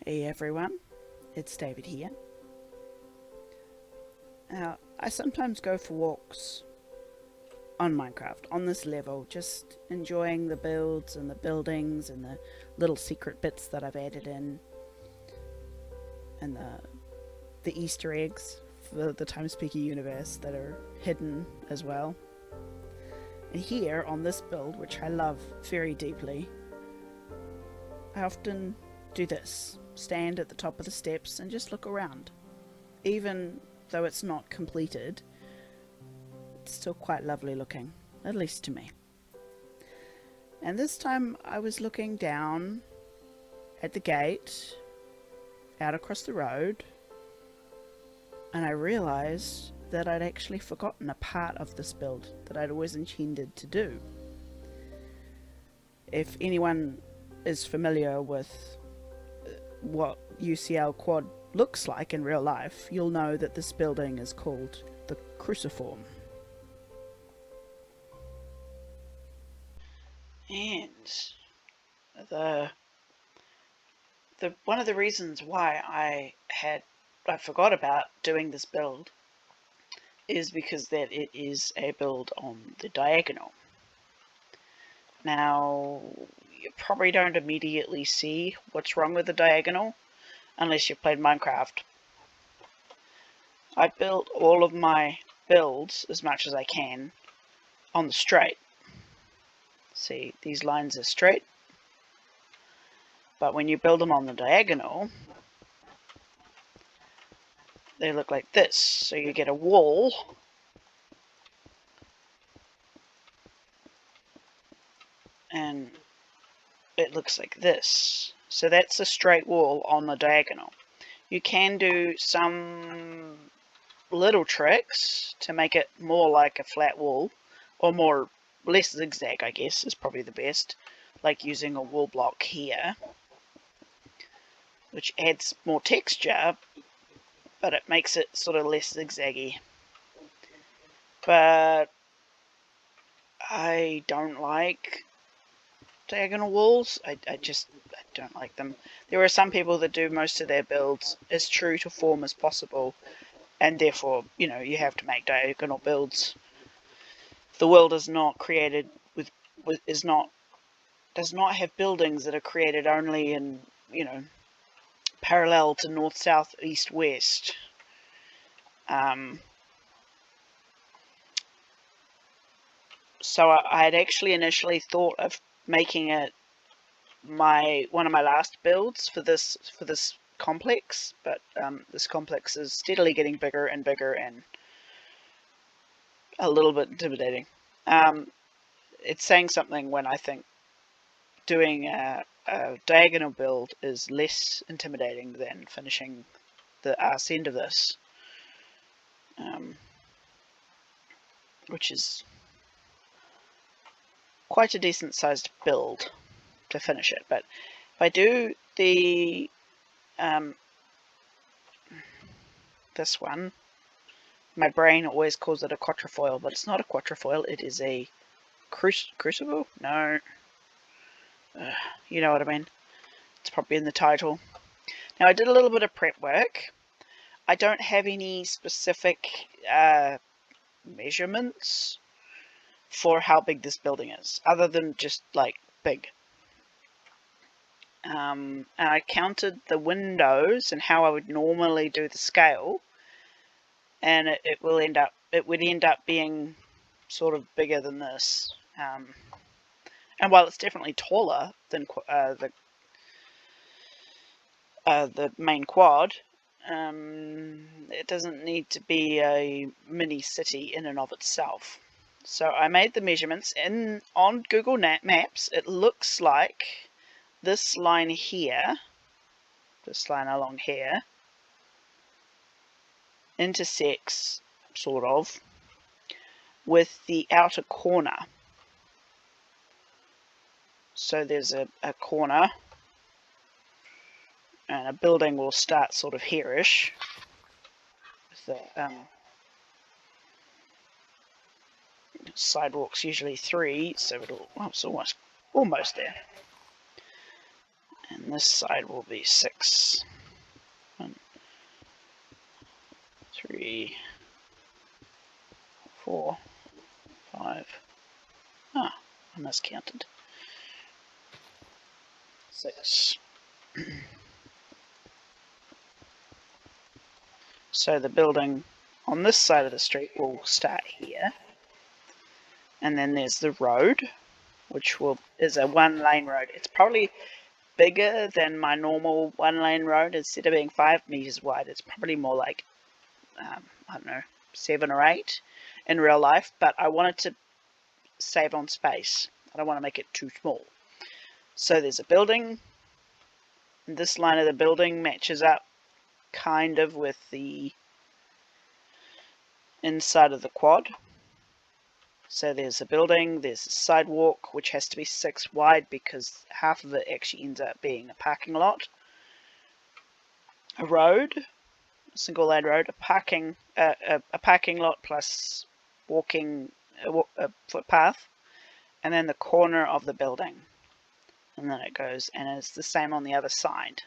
Hey everyone, it's David here. Now, I sometimes go for walks on Minecraft, on this level, just enjoying the builds and the buildings and the little secret bits that I've added in, and the Easter eggs for the TimeSpeaker universe that are hidden as well. And here on this build, which I love very deeply, I often do this, stand at the top of the steps and just look around. Even though it's not completed, it's still quite lovely looking, at least to me. And this time I was looking down at the gate, out across the road, and I realised that I'd actually forgotten a part of this build that I'd always intended to do. If anyone is familiar with what UCL quad looks like in real life, you'll know that this building is called the Cruciform. And the one of the reasons why I forgot about doing this build is because that it is a build on the diagonal. Now, you probably don't immediately see what's wrong with the diagonal unless you've played Minecraft. I built all of my builds as much as I can on the straight. See, these lines are straight, but when you build them on the diagonal, they look like this. So you get a wall and it looks like this. So that's a straight wall on the diagonal. You can do some little tricks to make it more like a flat wall, or less zigzag, I guess, is probably the best, like using a wall block here, which adds more texture, but it makes it sort of less zigzaggy. But I don't like diagonal walls. I don't like them. There are some people that do most of their builds as true to form as possible, and therefore, you have to make diagonal builds. The world is not created does not have buildings that are created only in, parallel to north, south, east, west. So I had actually initially thought of making it one of my last builds for this complex, but this complex is steadily getting bigger and bigger and a little bit intimidating. It's saying something when I think doing a diagonal build is less intimidating than finishing the arse end of this, which is quite a decent sized build to finish it. But if I do the this one, my brain always calls it a quatrefoil, but it's not a quatrefoil, it is a crucible? No. You know what I mean. It's probably in the title. Now, I did a little bit of prep work. I don't have any specific measurements for how big this building is, other than just, like, big. And I counted the windows and how I would normally do the scale, and it would end up being sort of bigger than this. And while it's definitely taller than the main quad, it doesn't need to be a mini city in and of itself. So I made the measurements on Google Maps. It looks like this line here, this line along here, intersects, sort of, with the outer corner. So there's a corner, and a building will start sort of here-ish. The sidewalk's usually 3, so it's almost there. And this side will be 6. 1, 3, 4, 5. Ah, I miscounted. 6. So the building on this side of the street will start here. And then there's the road, which is a 1-lane road. It's probably bigger than my normal 1-lane road. Instead of being 5 meters wide, it's probably more like, I don't know, 7 or 8 in real life. But I wanted to save on space. I don't want to make it too small. So there's a building. And this line of the building matches up kind of with the inside of the quad. So there's a building, there's a sidewalk, which has to be 6 wide because half of it actually ends up being a parking lot. A road, a single lane road, a parking lot plus walking, a footpath, and then the corner of the building. And then it goes, and it's the same on the other side.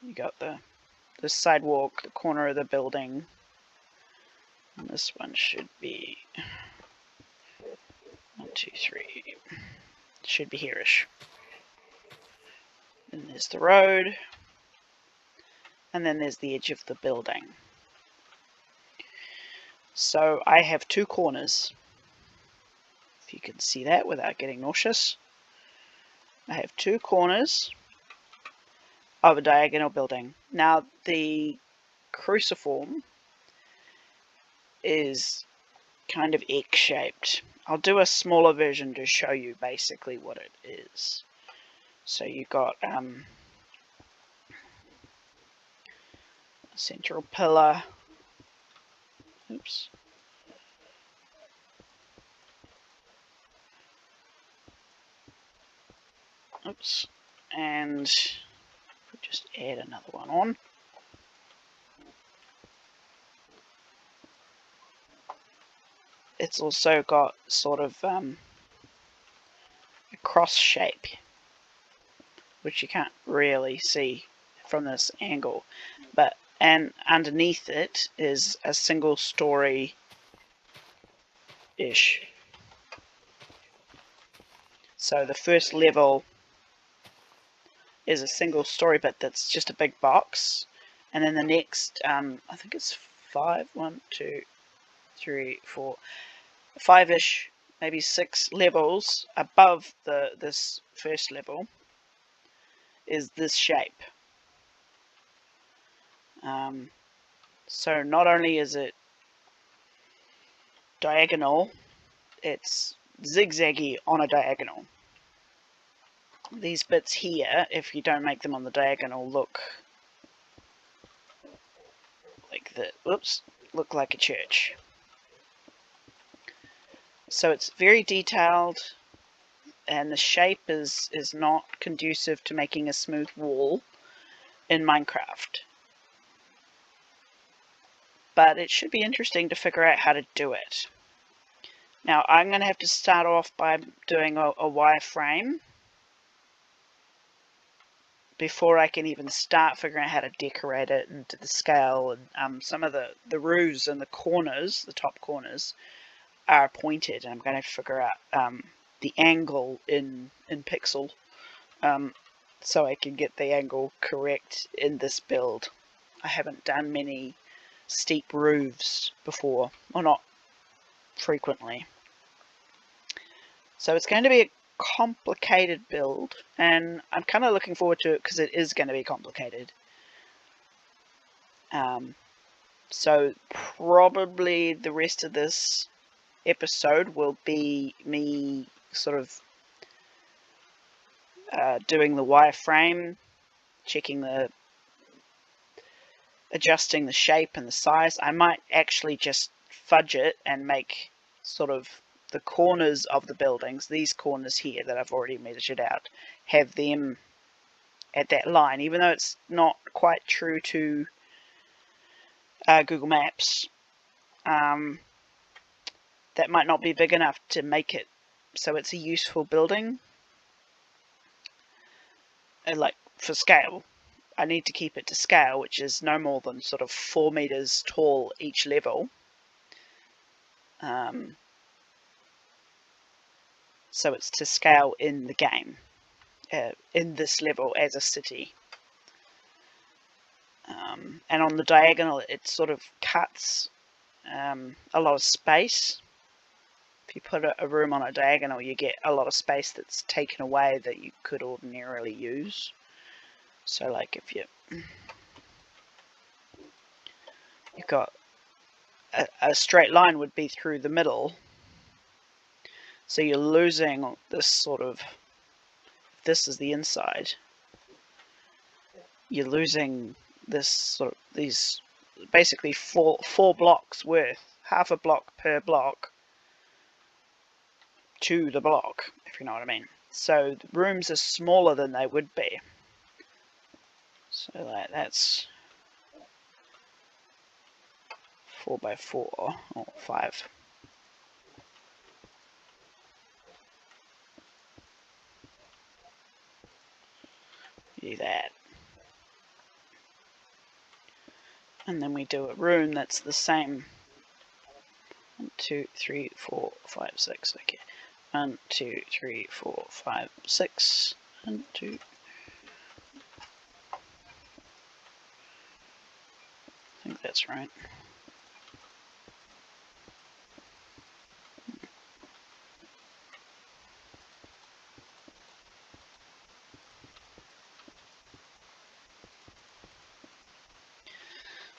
You got the sidewalk, the corner of the building. And this one should be 1, 2, 3. Should be here-ish. And there's the road. And then there's the edge of the building. So I have 2 corners. If you can see that without getting nauseous. I have 2 corners of a diagonal building. Now the cruciform is kind of egg-shaped. I'll do a smaller version to show you basically what it is. So you've got a central pillar. Oops. Oops. And we'll just add another one on. It's also got sort of a cross shape, which you can't really see from this angle, and underneath it is a single story ish. So the first level is a single story bit that's just a big box, and then the next I think it's 5, 1, 2, 3, 4, 5-ish, maybe 6 levels above this first level is this shape. So not only is it diagonal, it's zigzaggy on a diagonal. These bits here, if you don't make them on the diagonal, look like a church. So it's very detailed, and the shape is not conducive to making a smooth wall in Minecraft. But it should be interesting to figure out how to do it. Now I'm going to have to start off by doing a wireframe before I can even start figuring out how to decorate it and to the scale. And some of the roofs and the corners, the top corners, are pointed, and I'm going to figure out the angle in pixel so I can get the angle correct in this build. I haven't done many steep roofs before, or not frequently. So it's going to be a complicated build, and I'm kind of looking forward to it because it is going to be complicated. So probably the rest of this episode will be me sort of doing the wireframe, adjusting the shape and the size. I might actually just fudge it and make sort of the corners of the buildings, these corners here that I've already measured out, have them at that line, even though it's not quite true to Google Maps. That might not be big enough to make it so it's a useful building. like for scale, I need to keep it to scale, which is no more than sort of 4 meters tall each level. So it's to scale in the game, in this level as a city. And on the diagonal, it sort of cuts a lot of space. If you put a room on a diagonal, you get a lot of space that's taken away that you could ordinarily use. So like if you've got a straight line would be through the middle, so you're losing this sort of, if this is the inside, you're losing this sort of, these basically four blocks worth, half a block per block to the block, if you know what I mean. So the rooms are smaller than they would be. So like that's 4 by 4 or 5. Do that. And then we do a room that's the same. 1, 2, 3, 4, 5, 6. Okay. 1, 2, 3, 4, 5, 6. 1, 2. I think that's right.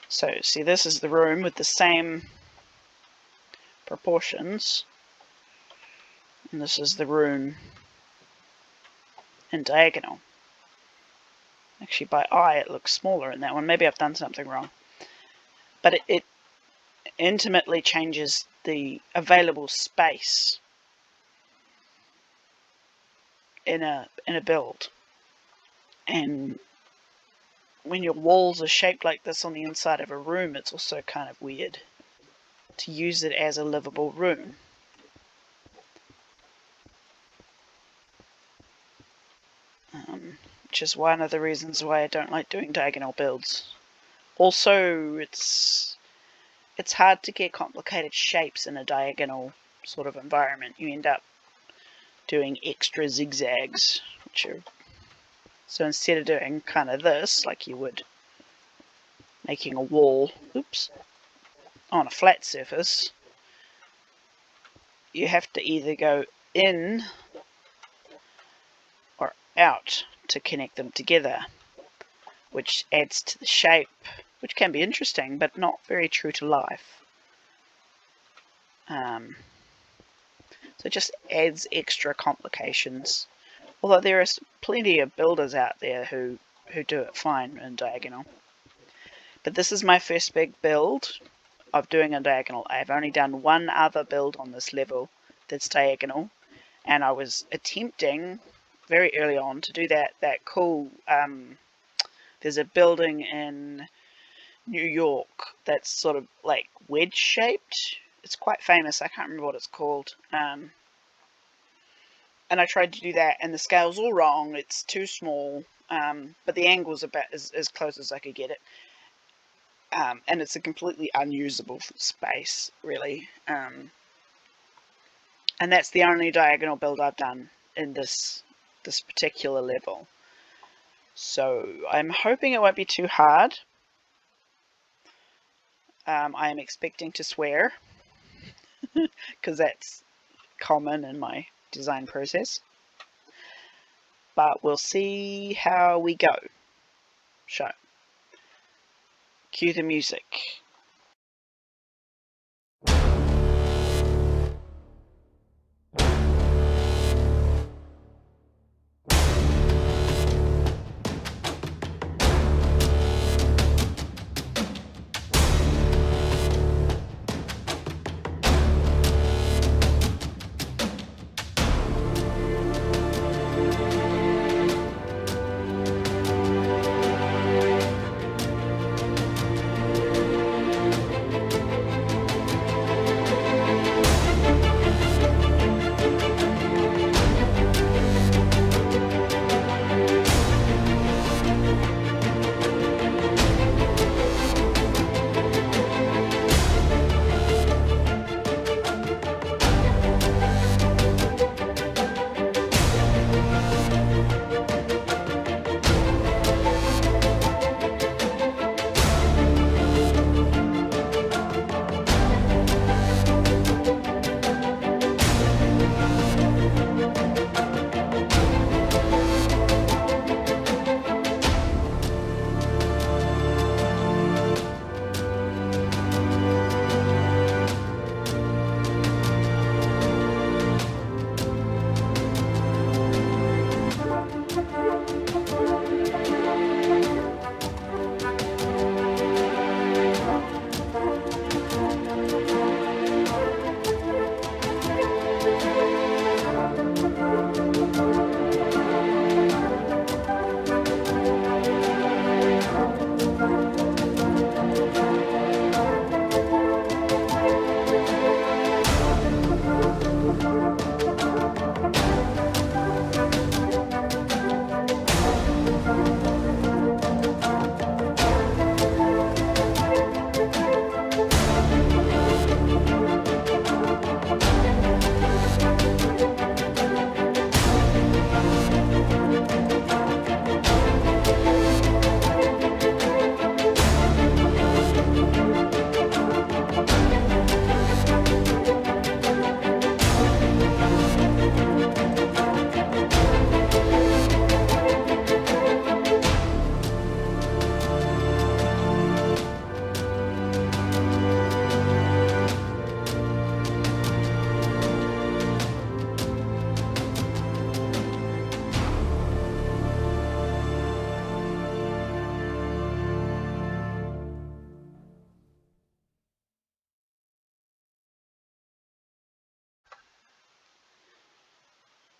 So, see, this is the room with the same proportions, and this is the room in diagonal. Actually, by eye, it looks smaller in that one. Maybe I've done something wrong. But it intimately changes the available space in a build. And when your walls are shaped like this on the inside of a room, it's also kind of weird to use it as a livable room. Which is one of the reasons why I don't like doing diagonal builds. Also, it's hard to get complicated shapes in a diagonal sort of environment. You end up doing extra zigzags, which are, so instead of doing kind of this, like you would making a wall, on a flat surface, you have to either go in or out to connect them together, which adds to the shape, which can be interesting, but not very true to life. So it just adds extra complications. Although there are plenty of builders out there who do it fine in diagonal. But this is my first big build of doing a diagonal. I've only done one other build on this level that's diagonal, and I was attempting very early on to do that cool, there's a building in New York that's sort of like wedge shaped. It's quite famous. I can't remember what it's called. And I tried to do that, and the scale's all wrong. It's too small, but the angle's about as close as I could get it. And it's a completely unusable space, really. And that's the only diagonal build I've done in this particular level. So I'm hoping it won't be too hard. I am expecting to swear, because that's common in my design process. But we'll see how we go. So, cue the music.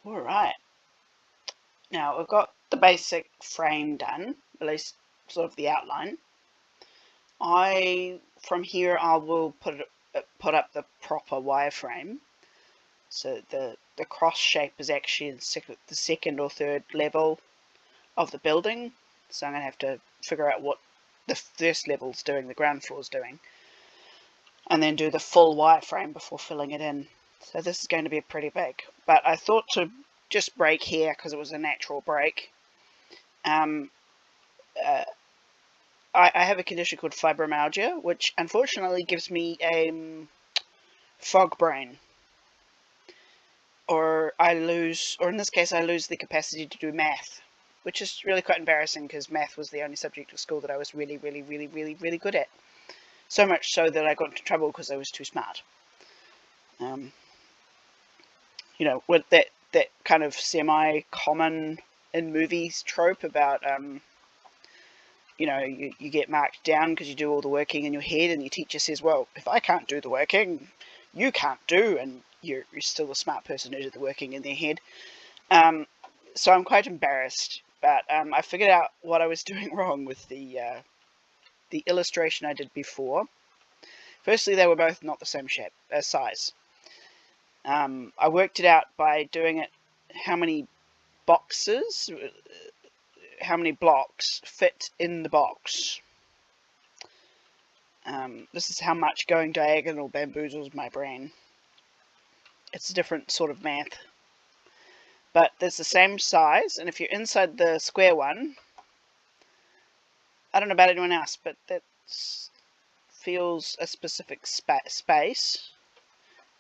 Alright, now we've got the basic frame done, at least sort of the outline. From here I will put up the proper wireframe. So the cross shape is actually the second or third level of the building. So I'm going to have to figure out what the first level's doing, the ground floor's doing, and then do the full wireframe before filling it in. So this is going to be pretty big. But I thought to just break here because it was a natural break. I have a condition called fibromyalgia, which unfortunately gives me a fog brain. Or in this case I lose the capacity to do math, which is really quite embarrassing because math was the only subject at school that I was really good at. So much so that I got into trouble because I was too smart. With that kind of semi-common in movies trope about you get marked down because you do all the working in your head, and your teacher says, well, if I can't do the working, you can't do, and you're still a smart person who did the working in their head. So I'm quite embarrassed, but I figured out what I was doing wrong with the illustration I did before. Firstly, they were both not the same size. I worked it out by doing it how many blocks fit in the box. This is how much going diagonal bamboozles my brain. It's a different sort of math. But there's the same size, and if you're inside the square one, I don't know about anyone else, but that feels a specific space,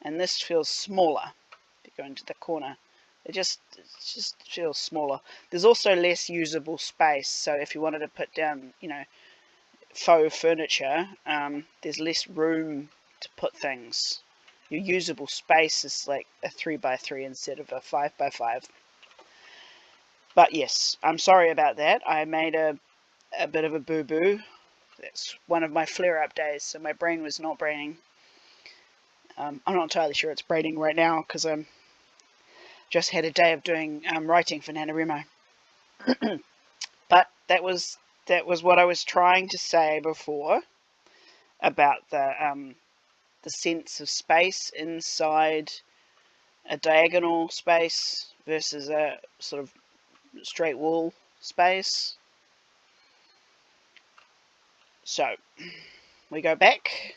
and this feels smaller. If you go into the corner, it just feels smaller. There's also less usable space, so if you wanted to put down, faux furniture, there's less room to put things. Your usable space is like a 3x3 instead of a 5x5. But yes, I'm sorry about that. I made a bit of a boo-boo. That's one of my flare-up days, so my brain was not braining. I'm not entirely sure it's braining right now because I'm just had a day of doing writing for NaNoWriMo. But that was what I was trying to say before about the sense of space inside a diagonal space versus a sort of straight wall space. So we go back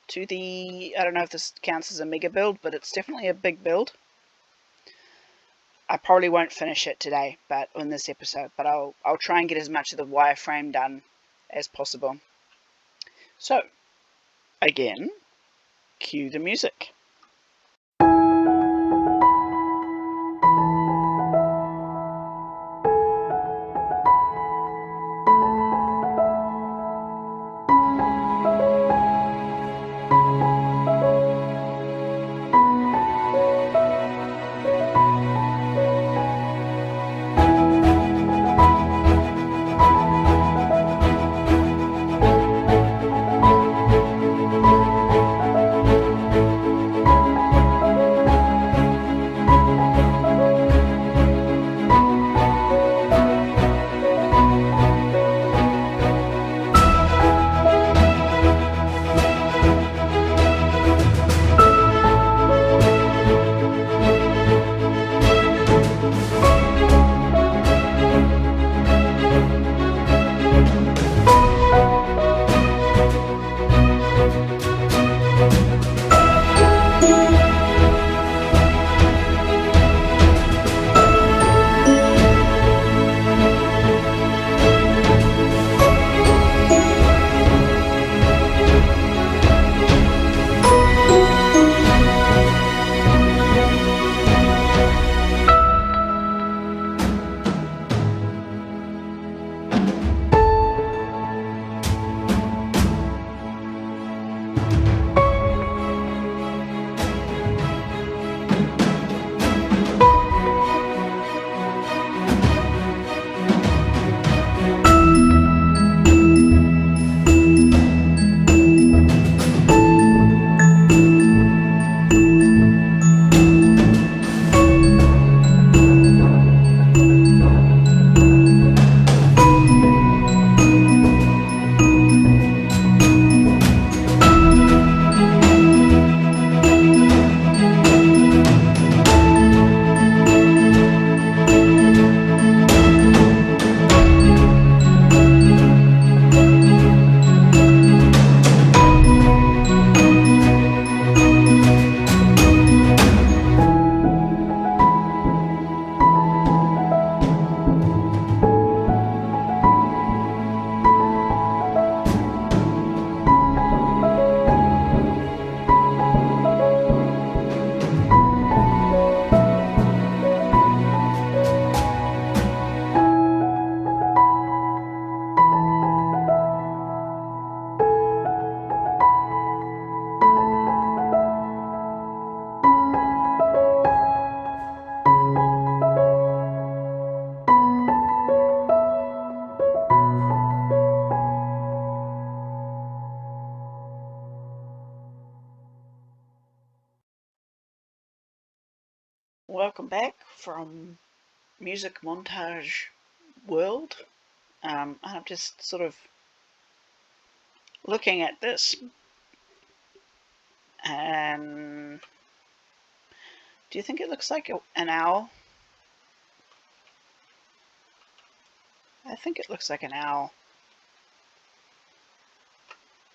to I don't know if this counts as a mega build, but it's definitely a big build. I probably won't finish it today, but in this episode, but I'll try and get as much of the wireframe done as possible. So again, cue the music. from Music Montage World. And I'm just sort of looking at this, and do you think it looks like an owl? I think it looks like an owl.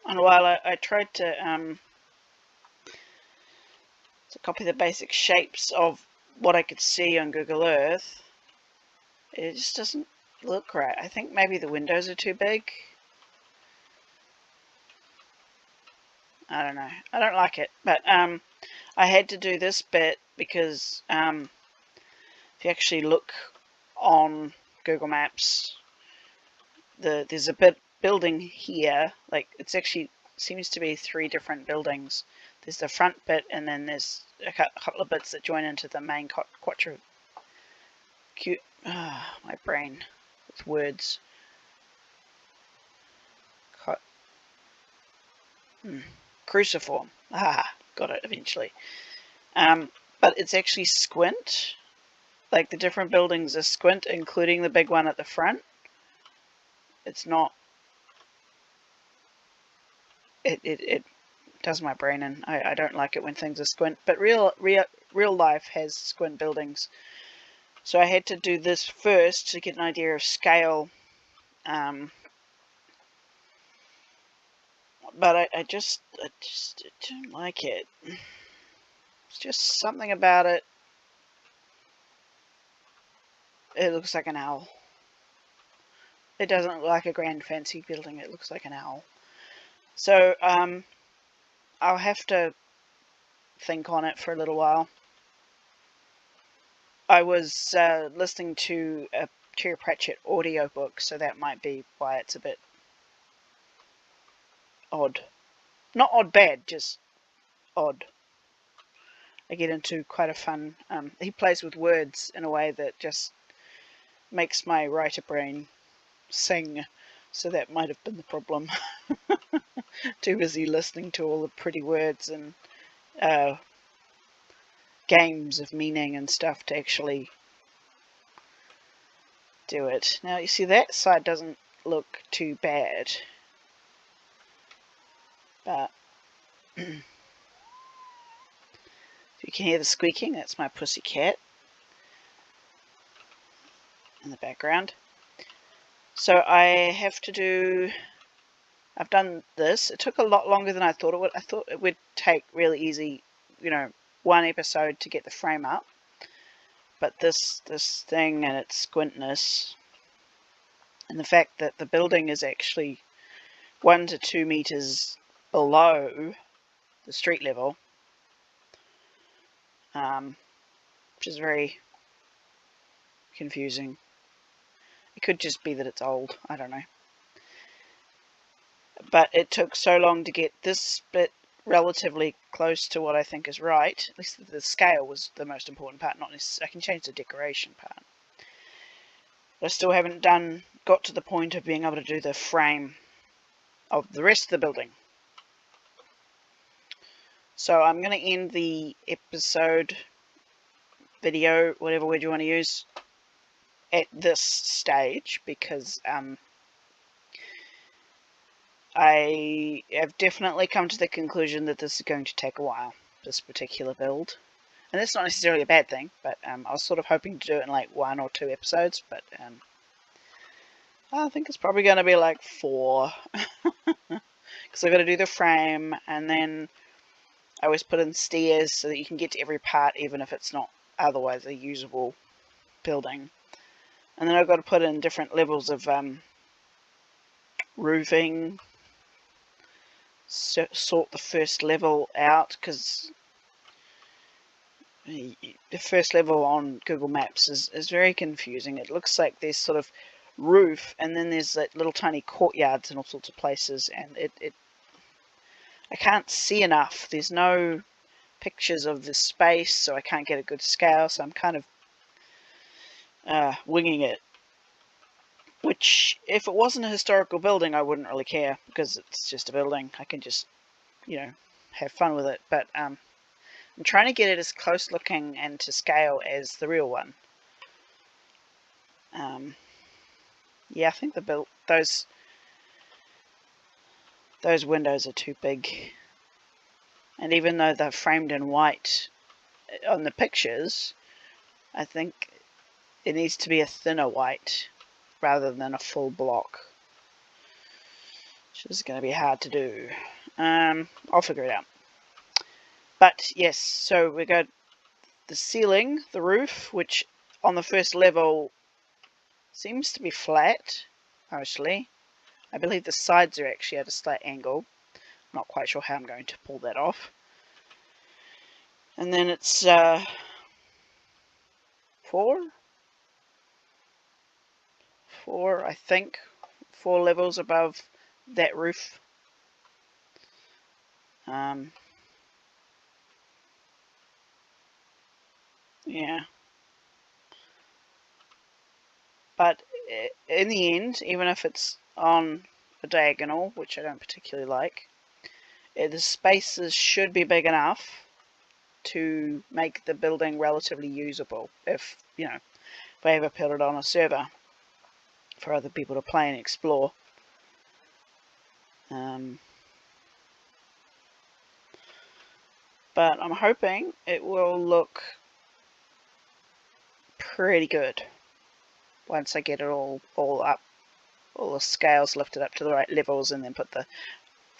And while I tried to copy the basic shapes of what I could see on Google Earth, it just doesn't look right. I think maybe the windows are too big. I don't know. I don't like it, but I had to do this bit because if you actually look on Google Maps, there's a building here. Like, it's actually seems to be 3 different buildings. There's the front bit, and then there's a couple of bits that join into the main quattro. Cute. My brain with words. Cruciform. Got it eventually. But it's actually squint. Like, the different buildings are squint, including the big one at the front. It's not. It does my brain in. I don't like it when things are squint. But real life has squint buildings. So I had to do this first to get an idea of scale. But I just don't like it. It's just something about it. It looks like an owl. It doesn't look like a grand fancy building. It looks like an owl. So I'll have to think on it for a little while. I was listening to a Terry Pratchett audiobook, so that might be why it's a bit odd. Not odd bad, just odd. I get into quite a fun... he plays with words in a way that just makes my writer brain sing, so that might have been the problem. Too busy listening to all the pretty words and games of meaning and stuff to actually do it. Now, you see, that side doesn't look too bad, but if you can hear the squeaking, that's my pussy cat in the background. So I've done this. It took a lot longer than I thought it would. I thought it would take really easy, 1 episode to get the frame up. But this thing and its squintness, and the fact that the building is actually 1 to 2 meters below the street level, which is very confusing. It could just be that it's old. I don't know. But it took so long to get this bit relatively close to what I think is right. At least the scale was the most important part. Not necessarily, I can change the decoration part. But I still haven't got to the point of being able to do the frame of the rest of the building. So I'm going to end the episode, video, whatever word you want to use, at this stage, because I have definitely come to the conclusion that this is going to take a while, this particular build. And that's not necessarily a bad thing, but I was sort of hoping to do it in like 1 or 2 episodes, but I think it's probably going to be like 4. Because I've got to do the frame, and then I always put in stairs so that you can get to every part, even if it's not otherwise a usable building. And then I've got to put in different levels of roofing, sort the first level out, because the first level on Google Maps is very confusing. It looks like there's sort of roof, and then there's like little tiny courtyards in all sorts of places, and I can't see enough. There's no pictures of the space, so I can't get a good scale, so I'm kind of winging it. Which, if it wasn't a historical building, I wouldn't really care, because it's just a building. I can just, have fun with it. But I'm trying to get it as close looking and to scale as the real one. Yeah, I think those windows are too big, and even though they're framed in white on the pictures, I think it needs to be a thinner white rather than a full block, which is going to be hard to do. I'll figure it out. But yes, so we got the ceiling, the roof, which on the first level seems to be flat, mostly. I believe the sides are actually at a slight angle. Not quite sure how I'm going to pull that off. And then it's four, I think, 4 levels above that roof. Yeah. But in the end, even if it's on a diagonal, which I don't particularly like, the spaces should be big enough to make the building relatively usable if I ever put it on a server for other people to play and explore. But I'm hoping it will look pretty good once I get it all up, all the scales lifted up to the right levels, and then put the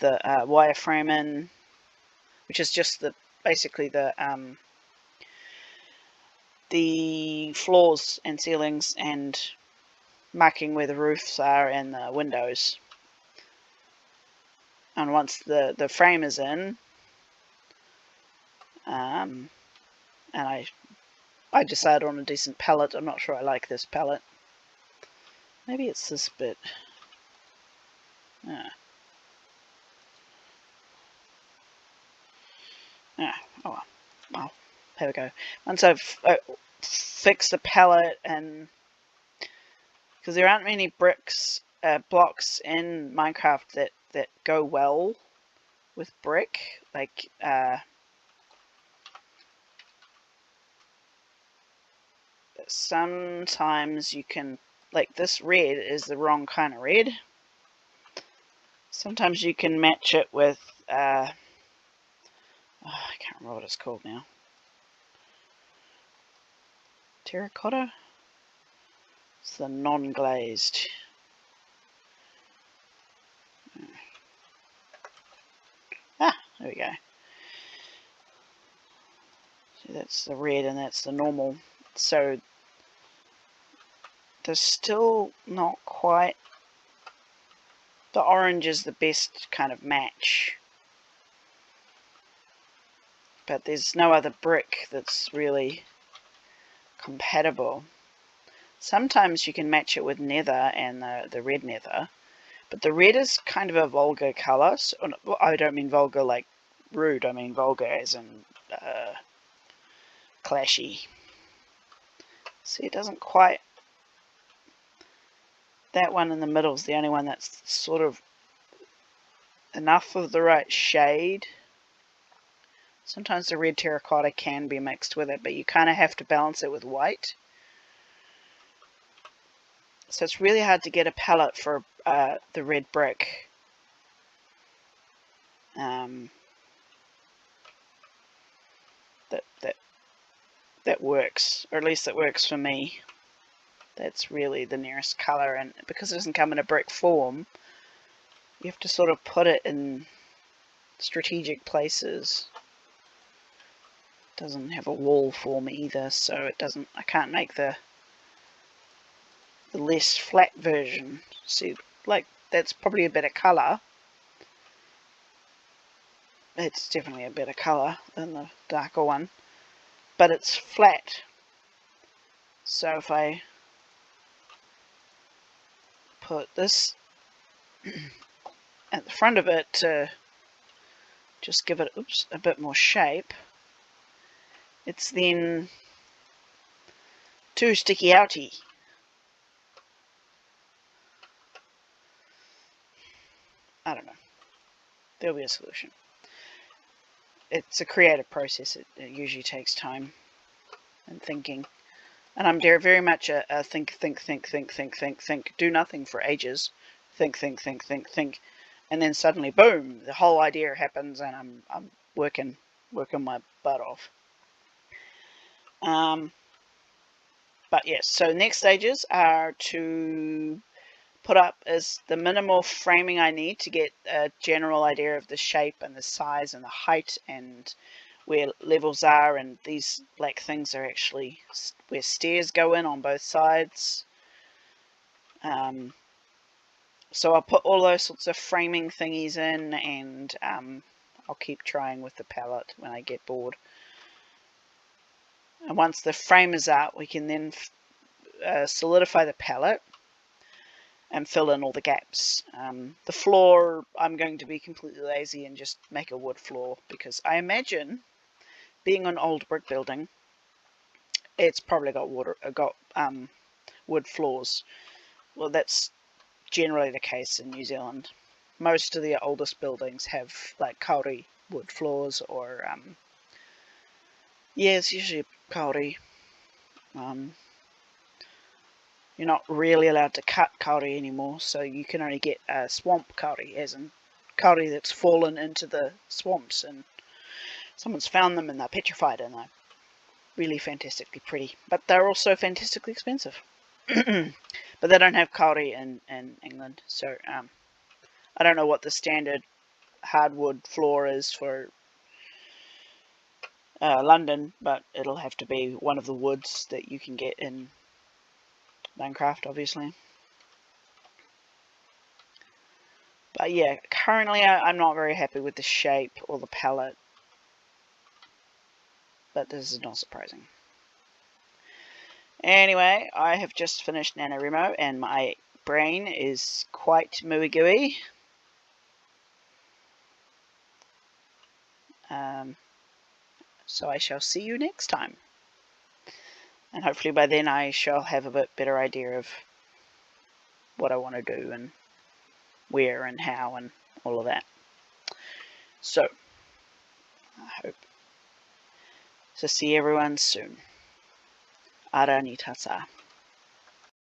wireframe in, which is just basically the floors and ceilings and marking where the roofs are and the windows. And once the frame is in, and I decided on a decent palette. I'm not sure I like this palette. Maybe it's this bit. Oh well, there we go. Once I've fixed the palette, and because there aren't many blocks in Minecraft that go well with brick, like sometimes you can, like this red is the wrong kind of red. Sometimes you can match it with I can't remember what it's called now. Terracotta? It's the non-glazed. There we go. So that's the red and that's the normal. So there's still not quite, the orange is the best kind of match, but there's no other brick that's really compatible. Sometimes you can match it with nether and the red nether, but the red is kind of a vulgar colour. So, I don't mean vulgar like rude, I mean vulgar as in clashy. See, it doesn't quite, that one in the middle is the only one that's sort of enough of the right shade. Sometimes the red terracotta can be mixed with it, but you kind of have to balance it with white. So it's really hard to get a palette for the red brick. That works, or at least that works for me. That's really the nearest colour, and because it doesn't come in a brick form, you have to sort of put it in strategic places. It doesn't have a wall form either, so I can't make the less flat version. See, like, that's probably a better colour. It's definitely a better colour than the darker one, but it's flat. So if I put this at the front of it to just give it a bit more shape, it's then too sticky outy. I don't know. There'll be a solution. It's a creative process. It usually takes time and thinking. And I'm very much a think, do nothing for ages. Think, and then suddenly, boom, the whole idea happens, and I'm working my butt off. But yes, so next stages are to put up is the minimal framing I need to get a general idea of the shape and the size and the height and where levels are, and these black things are actually where stairs go in on both sides. So I'll put all those sorts of framing thingies in, and I'll keep trying with the palette when I get bored. And once the frame is out, we can then solidify the palette and fill in all the gaps. The floor, I'm going to be completely lazy and just make a wood floor, because I imagine, being an old brick building, it's probably got wood floors. Well, that's generally the case in New Zealand. Most of the oldest buildings have like kauri wood floors, or yeah, it's usually kauri. You're not really allowed to cut kauri anymore, so you can only get swamp kauri, as in kauri that's fallen into the swamps, and someone's found them and they're petrified, and they're really fantastically pretty, but they're also fantastically expensive. But they don't have kauri in England, so I don't know what the standard hardwood floor is for London, but it'll have to be one of the woods that you can get in Minecraft, obviously. But yeah, currently I'm not very happy with the shape or the palette, but this is not surprising. Anyway, I have just finished NaNoWriMo, and my brain is quite mooey gooey. So I shall see you next time. And hopefully by then I shall have a bit better idea of what I want to do and where and how and all of that. So, I hope to see everyone soon. Ara ni tata.